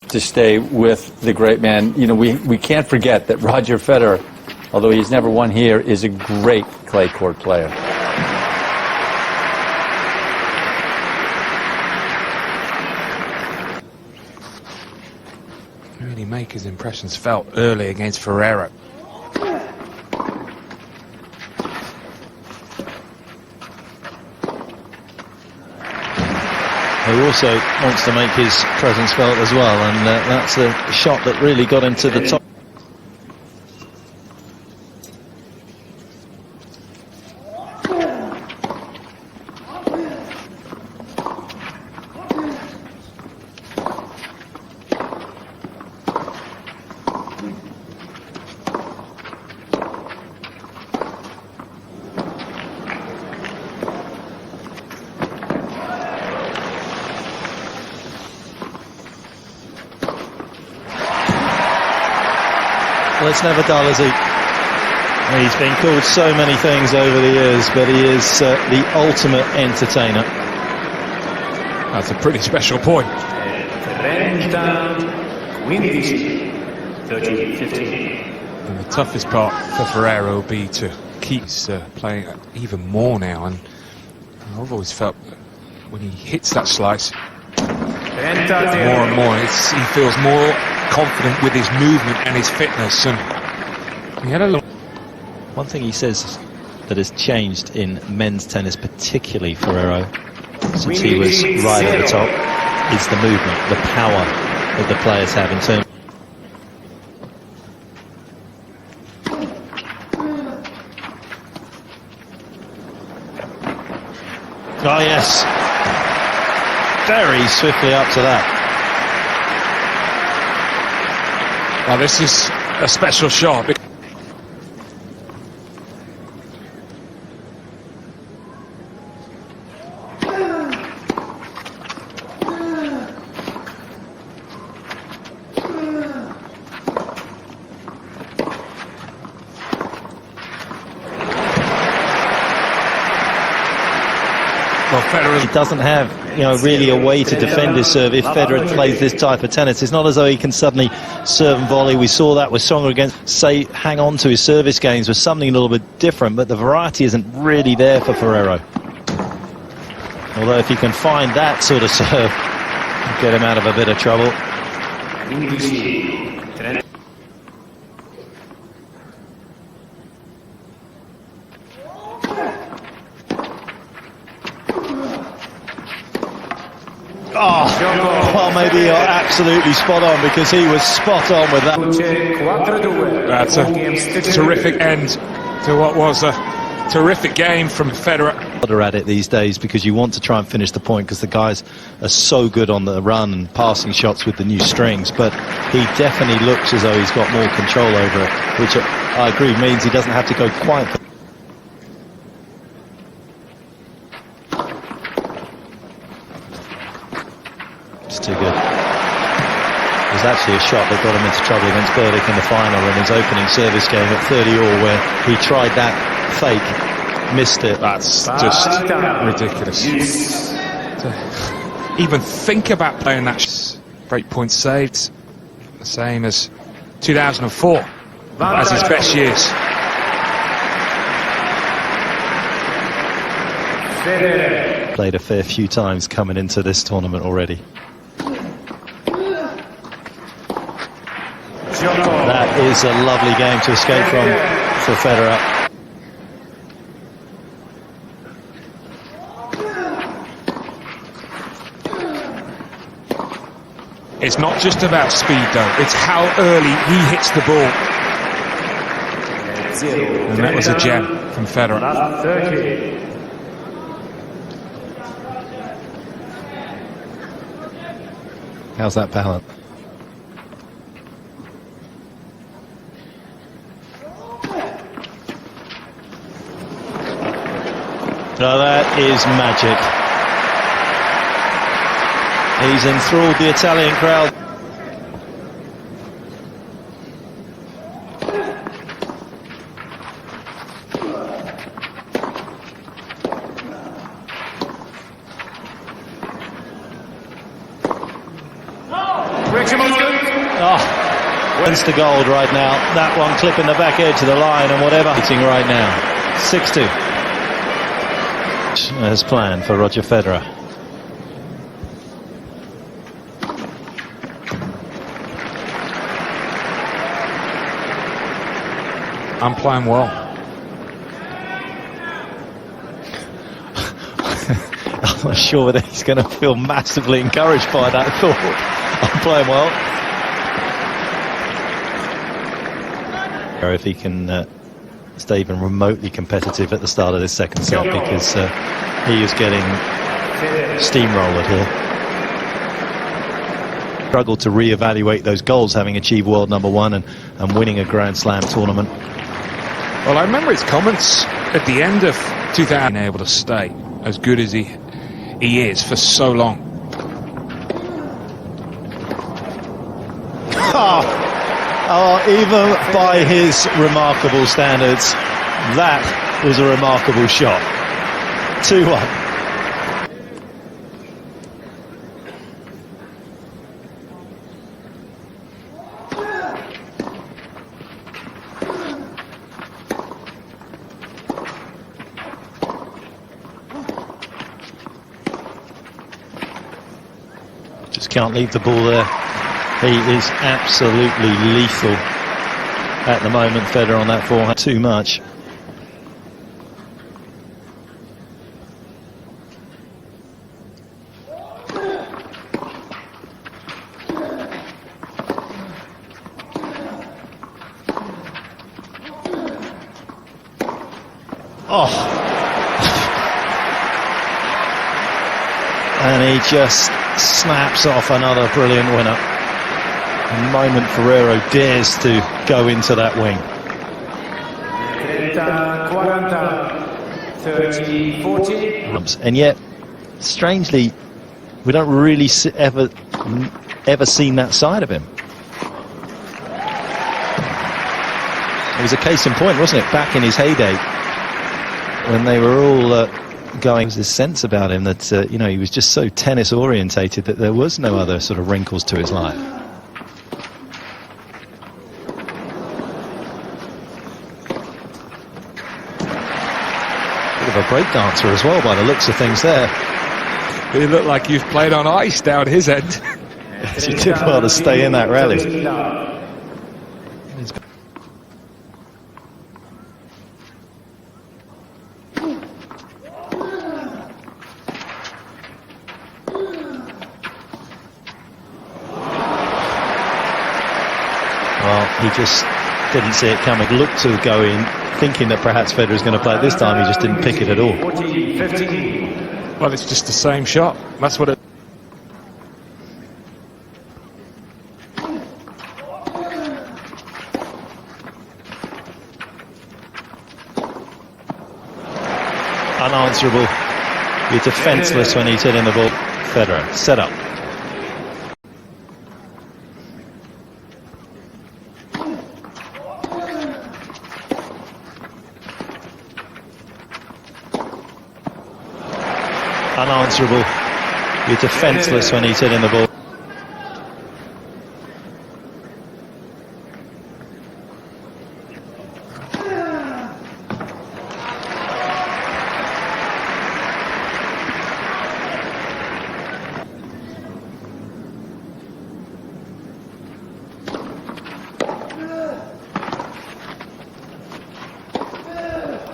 to stay with the great man. You know, we can't forget that Roger Federer, although he's never won here, is a great clay court player. Really make his impressions felt early against Ferrero. He also wants to make his presence felt as well, and that's a shot that really got him to the top. Well, it's never dull, is he? He's been called so many things over the years, but he is the ultimate entertainer. That's a pretty special point. 30-15. And the toughest part for Ferrero will be to keep playing even more now, and I've always felt that when he hits that slice, more and more, he feels more confident with his movement and his fitness. And he had a look. One thing he says that has changed in men's tennis, particularly Ferrero, since he was right at the top, is the movement, the power that the players have in terms. Oh yes, very swiftly up to that. Now this is a special shot. Well, Federer, he doesn't have, really a way to defend his serve if Federer plays this type of tennis. It's not as though he can suddenly serve and volley. We saw that with Songer against, say, hang on to his service games was something a little bit different, but the variety isn't really there for Ferrero. Although if he can find that sort of serve, get him out of a bit of trouble. Oh, well, maybe you're absolutely spot on, because he was spot on with that. That's a terrific end to what was a terrific game from Federer. Better at it these days, because you want to try and finish the point, because the guys are so good on the run and passing shots with the new strings, but he definitely looks as though he's got more control over it, which I agree means he doesn't have to go quite. It's too good. It was actually a shot that got him into trouble against Burdick in the final in his opening service game at 30-all, where he tried that fake, missed it. That's just ridiculous. To even think about playing that. Break point saved, the same as 2004 as his best years. Played a fair few times coming into this tournament already. That is a lovely game to escape from for Federer. It's not just about speed, though. It's how early he hits the ball. And that was a gem from Federer. How's that balance? Oh, that is magic. He's enthralled the Italian crowd. Oh, wins the gold right now. That one clipping the back edge of the line and whatever. Hitting right now. 6-2. As planned for Roger Federer. I'm playing well. I'm not sure whether he's going to feel massively encouraged by that thought. I'm playing well. Or if he can stay even remotely competitive at the start of this second set, because he is getting steamrolled here. Struggled to re-evaluate those goals, having achieved world #1 and winning a Grand Slam tournament. Well, I remember his comments at the end of 2000, able to stay as good as he is for so long. Even by his remarkable standards, that was a remarkable shot. 2-1. Just can't leave the ball there. He is absolutely lethal at the moment, Federer, on that forehand. Too much. Oh. And he just snaps off another brilliant winner. The moment Ferrero dares to go into that wing. 30-40. And yet, strangely, we don't really ever seen that side of him. It was a case in point, wasn't it? Back in his heyday, when they were all going, there was this sense about him that you know, he was just so tennis orientated that there was no other sort of wrinkles to his life. Bit of a break dancer as well, by the looks of things there. He looked like you've played on ice down his end. He did well to stay in that rally. Well, he just didn't see it coming. Looked to go in, thinking that perhaps Federer's going to play it this time. He just didn't pick it at all. Well, it's just the same shot. That's what it... Unanswerable. You're defenseless when he's hitting the ball. Federer, set up. Unanswerable. You're defenseless when he's hitting the ball.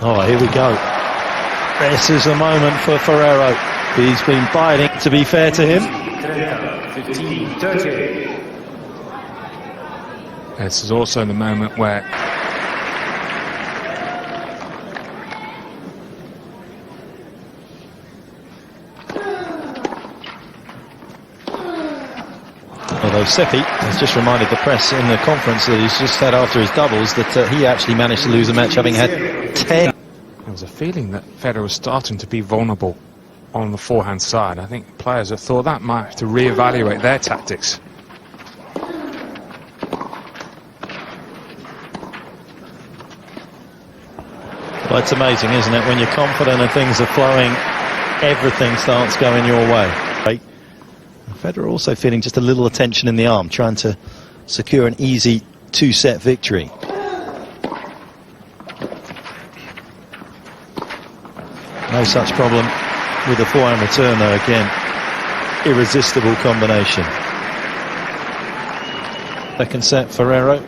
Oh, here we go. This is a moment for Ferrero. He's been biting, to be fair to him. 15-30. This is also the moment where... Although Seppi has just reminded the press in the conference that he's just had after his doubles that he actually managed to lose a match having had 10. There was a feeling that Federer was starting to be vulnerable on the forehand side. I think players have thought that might have to re-evaluate their tactics. Well, it's amazing, isn't it? When you're confident and things are flowing, everything starts going your way. Federer also feeling just a little attention in the arm, trying to secure an easy two-set victory. No such problem with the forehand return though. Again, irresistible combination. Second set, Ferrero.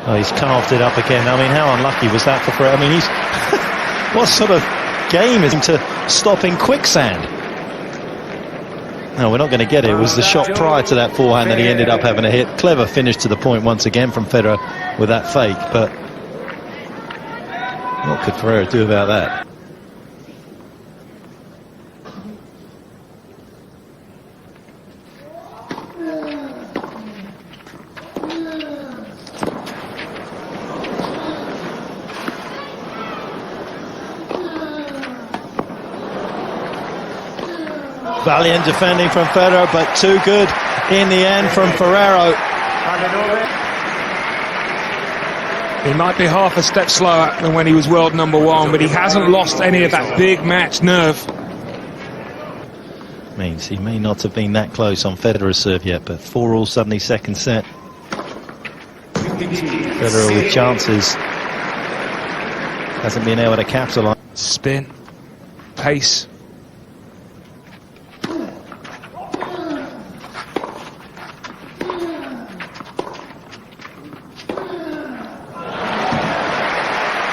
Oh, he's carved it up again. I mean, how unlucky was that for Ferrero? I mean, he's... what sort of game is him to stop in quicksand? No, we're not going to get it. It was the shot prior to that forehand that he ended up having a hit. Clever finish to the point once again from Federer with that fake, but what could Ferrero do about that? Valiant defending from Federer, but too good in the end from Ferrero. He might be half a step slower than when he was world #1, but he hasn't lost any of that big match nerve. Means he may not have been that close on Federer's serve yet, but 4-all suddenly second set. Federer with chances, hasn't been able to capitalise. Spin, pace.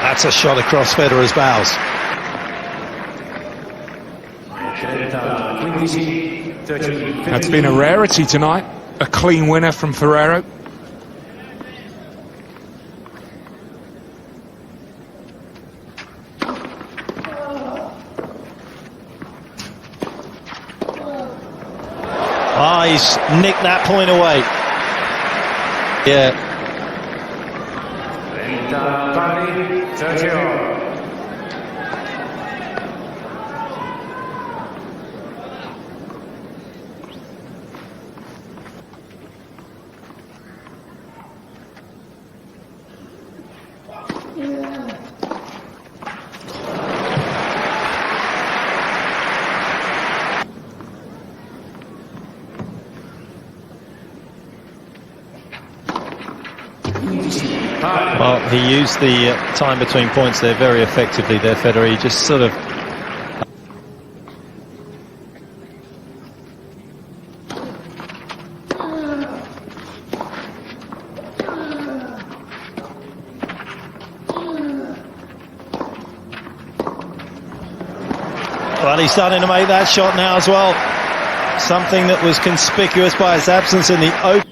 That's a shot across Federer's bows. That's been a rarity tonight. A clean winner from Ferrero. Ah, he's nicked that point away. Yeah. Well, he used the time between points there very effectively there, Federer. He just sort of... Well, he's starting to make that shot now as well. Something that was conspicuous by his absence in the open.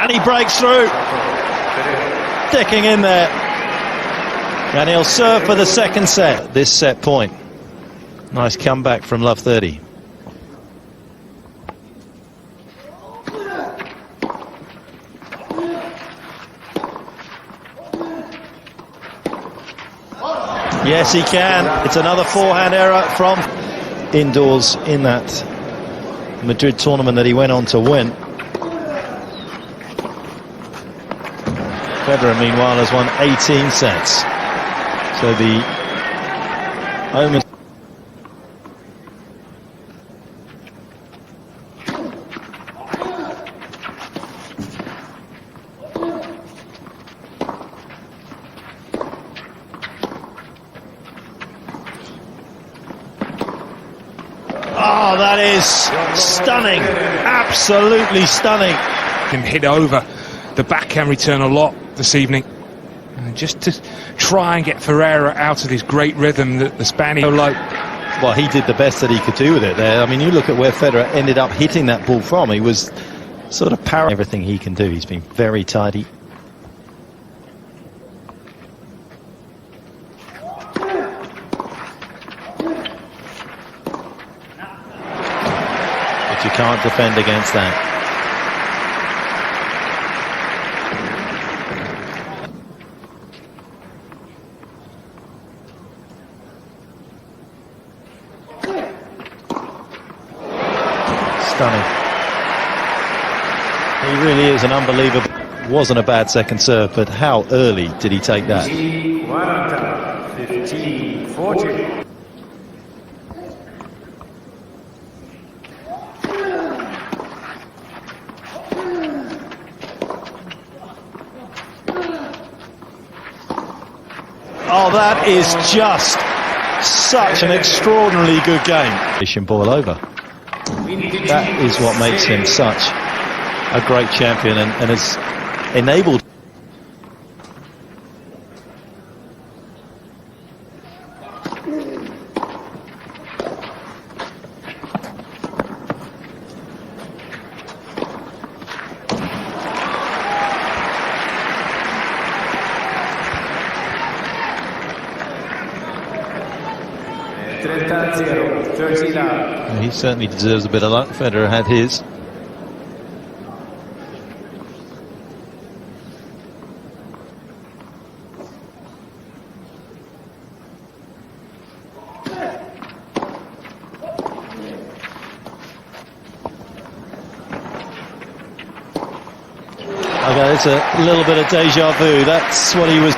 And he breaks through, sticking in there, and he'll serve for the second set. This set point. Nice comeback from Love 30. Yes, he can. It's another forehand error from indoors in that Madrid tournament that he went on to win. Federer, meanwhile, has won 18 sets. So the omen. Oh, that is stunning. Absolutely stunning. Can hit over the backhand return a lot this evening, just to try and get Ferreira out of this great rhythm that the Spaniard well, he did the best that he could do with it there. I mean, you look at where Federer ended up hitting that ball from. He was sort of parrying everything he can do. He's been very tidy. but you can't defend against that. Stunning. He really is an unbelievable. Wasn't a bad second serve, but how early did he take that? 15-40. Oh, that is just such an extraordinarily good game. Ball over. That is what makes him such a great champion and has enabled. He certainly deserves a bit of luck. Federer had his. Okay, it's a little bit of deja vu. That's what he was.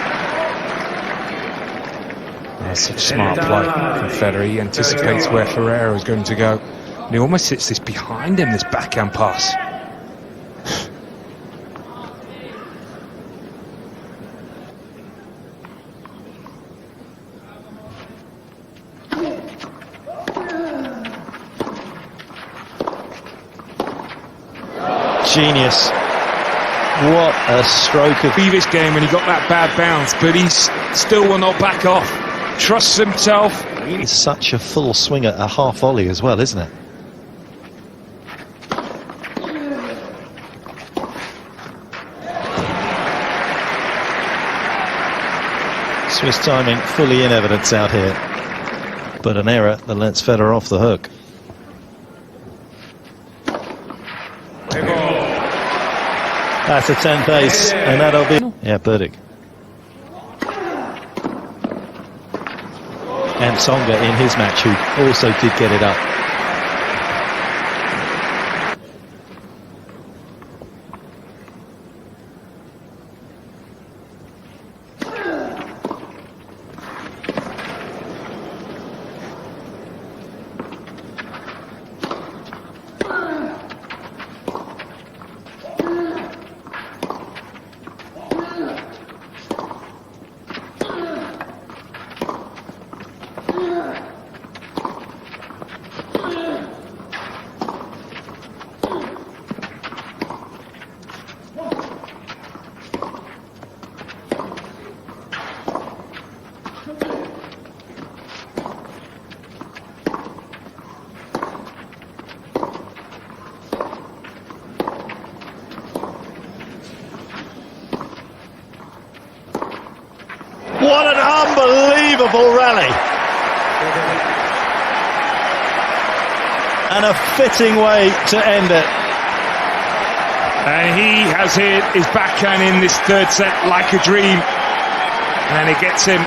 That's such smart play from Federer. He anticipates where Ferrero is going to go. And he almost hits this behind him, this backhand pass. Genius. What a stroke of Previous game when he got that bad bounce, but he still will not back off. Trusts himself. It's such a full swing at a half volley as well, isn't it? Swiss timing fully in evidence out here, but an error that lets Federer off the hook. That's a 10th ace, and that'll be... Yeah, Burdick. And Tsonga in his match, who also did get it up. What an unbelievable rally. And a fitting way to end it. And he has hit his backhand in this third set like a dream. And it gets him.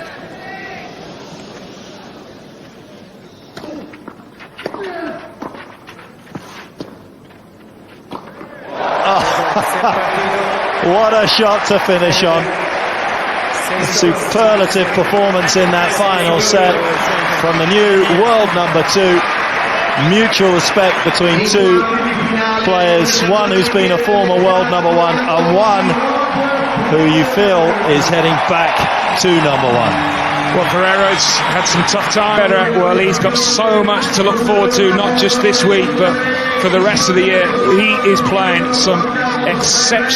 What a shot to finish on. A superlative performance in that final set from the new world number 2. Mutual respect between two players, one who's been a former world number 1 and one who you feel is heading back to number 1. Well, Ferrero's had some tough time. Well, he's got so much to look forward to, not just this week, but for the rest of the year. He is playing some exceptional